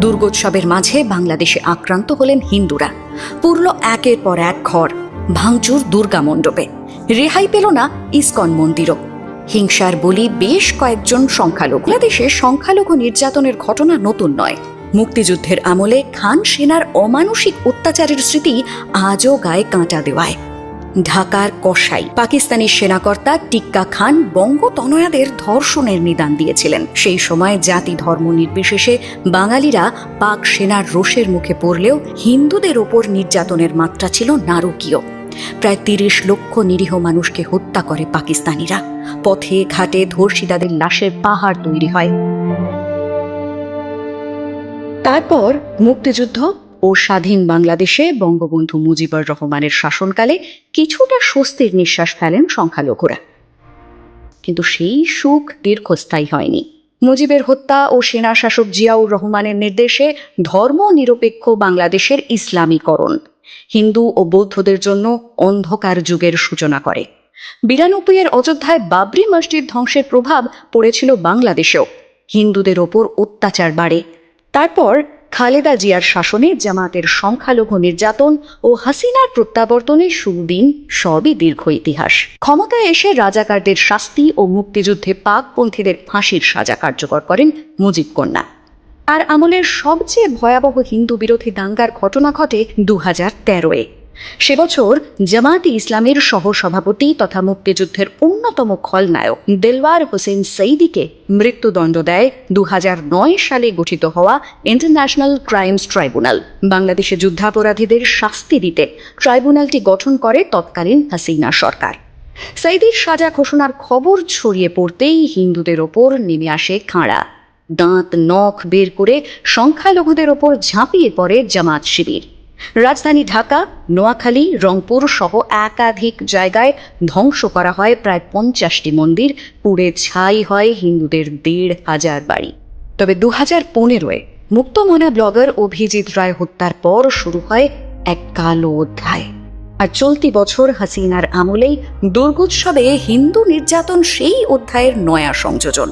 দুর্গোৎসবের মাঝে বাংলাদেশে আক্রান্ত হলেন হিন্দুরা। পুরল একের পর এক ঘর, ভাঙচুর দুর্গা মণ্ডপে, রেহাই পেল না ইসকন মন্দিরও। হিংসার বলি বেশ কয়েকজন সংখ্যালঘু। বাংলাদেশে সংখ্যালঘু নির্যাতনের ঘটনা নতুন নয়। মুক্তিযুদ্ধের আমলে খান সেনার অমানুষিক অত্যাচারের স্মৃতি আজও গায়ে কাঁটা দেওয়ায়। ঢাকার কসাই পাকিস্তানি সেনাকর্তা টিক্কা খান বঙ্গতনয়াদের ধর্ষণের নিদান দিয়েছিলেন। সেই সময় জাতি ধর্ম নির্বিশেষে বাঙালিরা পাক সেনার রোষের মুখে পড়লেও হিন্দুদের ওপর নির্যাতনের মাত্রা ছিল নারকীয়। প্রায় ৩০ লক্ষ নিরীহ মানুষকে হত্যা করে পাকিস্তানিরা। পথে ঘাটে ধর্ষিতাদের লাশের পাহাড় তৈরি হয়। তারপর মুক্তিযুদ্ধ ও স্বাধীন বাংলাদেশে বঙ্গবন্ধু মুজিবুর রহমানের শাসনকালে কিছুটা স্বস্তির নিঃশ্বাস ফেলেন সংখ্যালঘুরা, কিন্তু সেই সুখ দীর্ঘস্থায়ী হয়নি। মুজিবের হত্যা ও সেনা শাসক জিয়াউর রহমানের নির্দেশে ধর্ম নিরপেক্ষ বাংলাদেশের ইসলামীকরণ হিন্দু ও বৌদ্ধদের জন্য অন্ধকার যুগের সূচনা করে। ৯২-এর অযোধ্যায় বাবরি মসজিদ ধ্বংসের প্রভাব পড়েছিল বাংলাদেশেও। হিন্দুদের ওপর অত্যাচার বাড়ে। তারপর খালেদা জিয়ার শাসনে জামাতের সংখ্যালঘু নির্যাতন ও হাসিনার প্রত্যাবর্তনের সুদিন সবই দীর্ঘ ইতিহাস। ক্ষমতায় এসে রাজাকারদের শাস্তি ও মুক্তিযুদ্ধে পাকপন্থীদের ফাঁসির সাজা কার্যকর করেন মুজিব কন্যা। আর আমলের সবচেয়ে ভয়াবহ হিন্দু বিরোধী দাঙ্গার ঘটনা ঘটে ২০১৩-এ। সে বছর জামায়াতে ইসলামের সহসভাপতি তথা মুক্তিযুদ্ধের অন্যতম খলনায়ক দেলওয়ার হোসেন সঈদীকে মৃত্যুদণ্ড দেয় ২০০৯ সালে গঠিত হওয়া ইন্টারন্যাশনাল ক্রাইমস ট্রাইব্যুনাল। বাংলাদেশে যুদ্ধাপরাধীদের শাস্তি দিতে ট্রাইব্যুনালটি গঠন করে তৎকালীন হাসিনা সরকার। সঈদীর সাজা ঘোষণার খবর ছড়িয়ে পড়তেই হিন্দুদের ওপর নেমে আসে খাঁড়া। দাঁত নখ বের করে সংখ্যালঘুদের ওপর ঝাঁপিয়ে পড়ে জামাত শিবির। রাজধানী ঢাকা, নোয়াখালী, রংপুর সহ একাধিক জায়গায় ধ্বংস করা হয় প্রায় ৫০টি মন্দির, পুড়ে ছাই হয় হিন্দুদের ১৫০০ বাড়ি। তবে ২০১৫-এ মুক্তমনা ব্লগার অভিজিৎ রায় হত্যার পর শুরু হয় এক কালো অধ্যায়। আর চলতি বছর হাসিনার আমলেই দুর্গোৎসবে হিন্দু নির্যাতন সেই অধ্যায়ের নয়া সংযোজন।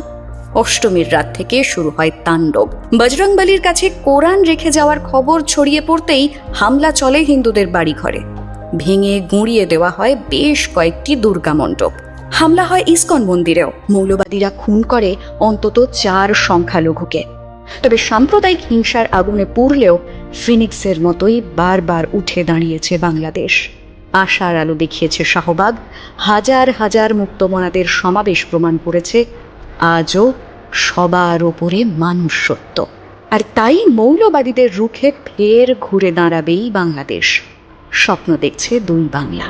অষ্টমীর রাত থেকে শুরু হয় তাণ্ডব। বজরংবলীর কাছে কোরআন রেখে যাওয়ার খবর ছড়িয়ে পড়তেই হামলা চলে হিন্দুদের বাড়িঘরে। ভেঙে গুঁড়িয়ে দেওয়া হয় বেশ কয়েকটি দুর্গা মণ্ডপ। হামলা হয় ইসকন মন্দিরেও। মৌলবাদীরা খুন করে অন্তত ৪ সংখ্যালঘুকে। তবে সাম্প্রদায়িক হিংসার আগুনে পুড়লেও ফিনিক্সের মতোই বারবার উঠে দাঁড়িয়েছে বাংলাদেশ। আশার আলো দেখিয়েছে শাহবাগ। হাজার হাজার মুক্তমনাদের সমাবেশ প্রমাণ করেছে আজও সবার ওপরে মানুষ সত্য। আর তাই মৌলবাদীদের রুখে ফের ঘুরে দাঁড়াবেই বাংলাদেশ। স্বপ্ন দেখছে দুই বাংলা।